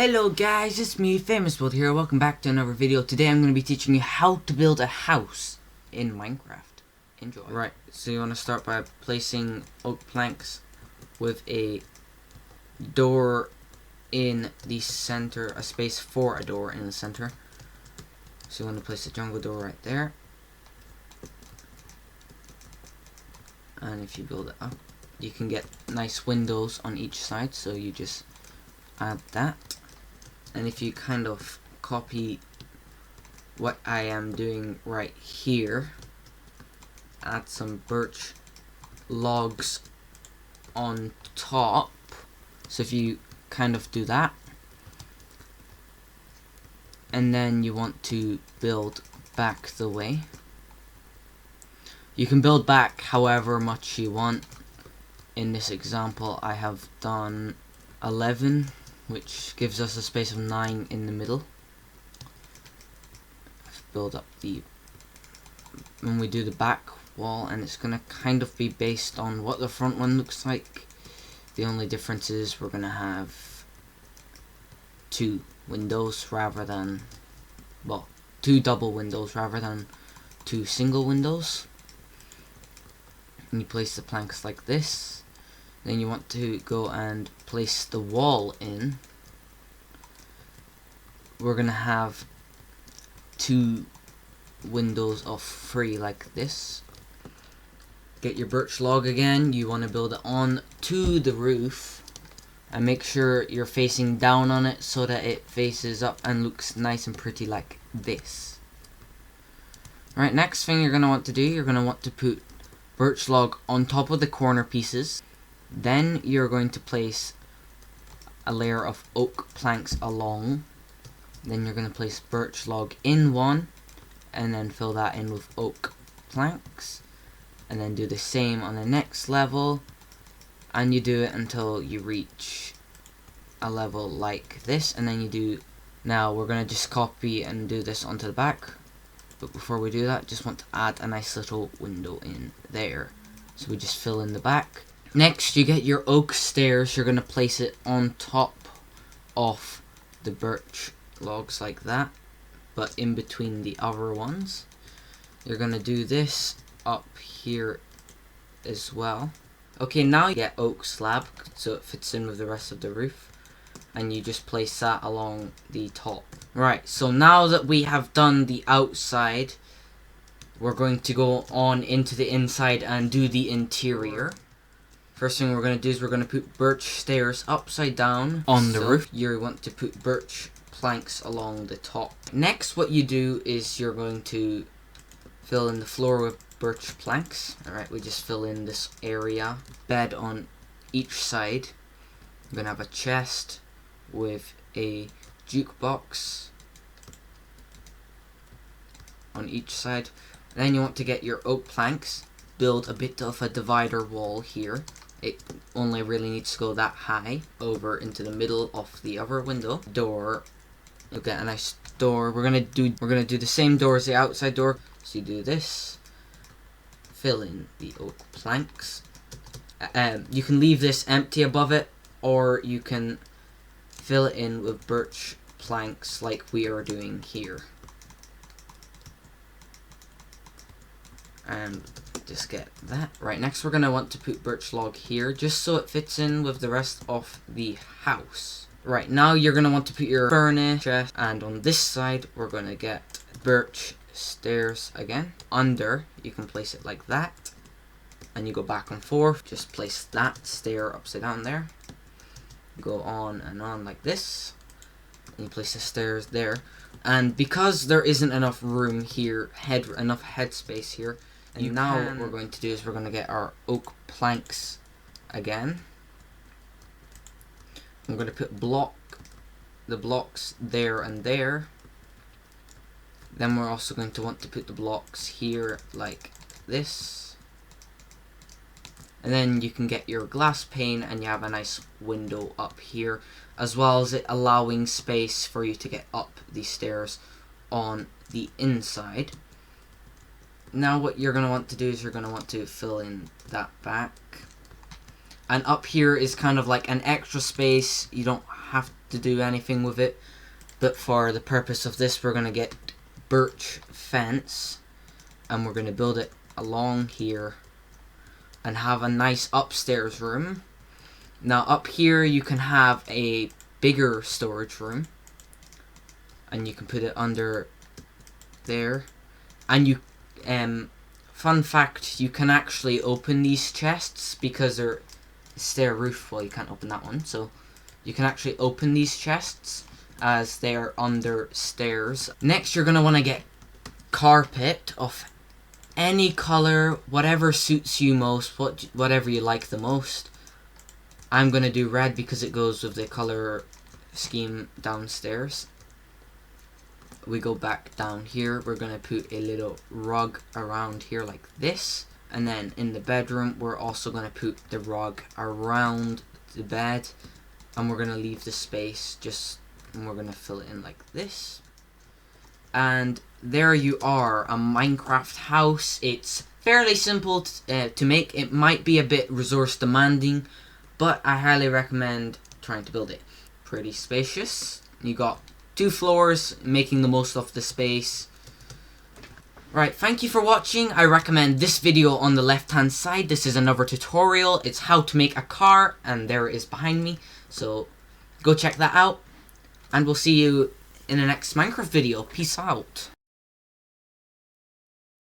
Hello guys, it's me, Famous Build here. Welcome back to another video. Today I'm going to be teaching you how to build a house in Minecraft. Enjoy. Right, so you want to start by placing oak planks with a door in the center, a space for a door in the center. So you want to place a jungle door right there. And if you build it up, you can get nice windows on each side, so you just add that. And if you kind of copy what I am doing right here, add some birch logs on top. So if you kind of do that, and then you want to build back the way. You can build back however much you want. In this example I have done 11, which gives us a space of 9 in the middle. Build up when we do the back wall, and it's gonna kind of be based on what the front one looks like. The only difference is we're gonna have 2 windows rather than, well, 2 double windows rather than 2 single windows. And you place the planks like this. Then you want to go and place the wall in. We're gonna have 2 windows of 3 like this. Get your birch log again. You want to build it on to the roof, and make sure you're facing down on it so that it faces up and looks nice and pretty like this. Alright, next thing you're gonna want to do, you're gonna want to put birch log on top of the corner pieces. Then you're going to place a layer of oak planks along. Then you're going to place birch log in one, and then fill that in with oak planks. And then do the same on the next level. And you do it until you reach a level like this. And then you do, now we're going to just copy and do this onto the back. But before we do that, just want to add a nice little window in there. So we just fill in the back. Next, you get your oak stairs. You're going to place it on top of the birch logs like that, but in between the other ones. You're going to do this up here as well. Okay, now you get oak slab so it fits in with the rest of the roof, and you just place that along the top. Right, so now that we have done the outside, we're going to go on into the inside and do the interior. First thing we're going to do is we're going to put birch stairs upside down on the roof. You want to put birch planks along the top. Next, what you do is you're going to fill in the floor with birch planks. Alright, we just fill in this area. Bed on each side. We're going to have a chest with a jukebox on each side. Then you want to get your oak planks. Build a bit of a divider wall here. It only really needs to go that high over into the middle of the other window. Door. You'll get a nice door. We're gonna do the same door as the outside door. So you do this. Fill in the oak planks. You can leave this empty above it, or you can fill it in with birch planks like we are doing here. And just get that. Right, next we're going to want to put birch log here, just so it fits in with the rest of the house. Right, now you're going to want to put your furnace chest, and on this side we're going to get birch stairs again. Under, you can place it like that, and you go back and forth. Just place that stair upside down there. Go on and on like this, and you place the stairs there. And because there isn't enough room here, enough headspace here, and now what we're going to do is we're going to get our oak planks again. I'm going to put the blocks there and there. Then we're also going to want to put the blocks here like this. And then you can get your glass pane, and you have a nice window up here, as well as it allowing space for you to get up the stairs on the inside. Now what you're going to want to do is you're going to want to fill in that back. And up here is kind of like an extra space. You don't have to do anything with it, but for the purpose of this we're going to get birch fence, and we're going to build it along here and have a nice upstairs room. Now up here you can have a bigger storage room, and you can put it under there. And you fun fact, you can actually open these chests because they're stair roof. Well, you can't open that one, so you can actually open these chests as they're under stairs. Next you're going to want to get carpet of any color, whatever suits you most, whatever you like the most. I'm going to do red because it goes with the color scheme downstairs. We go back down here, we're going to put a little rug around here like this, and then in the bedroom we're also going to put the rug around the bed, and we're going to leave the space and we're going to fill it in like this. And there you are, a Minecraft house. It's fairly simple to make. It might be a bit resource demanding, but I highly recommend trying to build it. Pretty spacious. You got 2 floors, making the most of the space. Right, thank you for watching. I recommend this video on the left hand side. This is another tutorial. It's how to make a car, and there it is behind me. So go check that out, and we'll see you in the next Minecraft video. Peace out.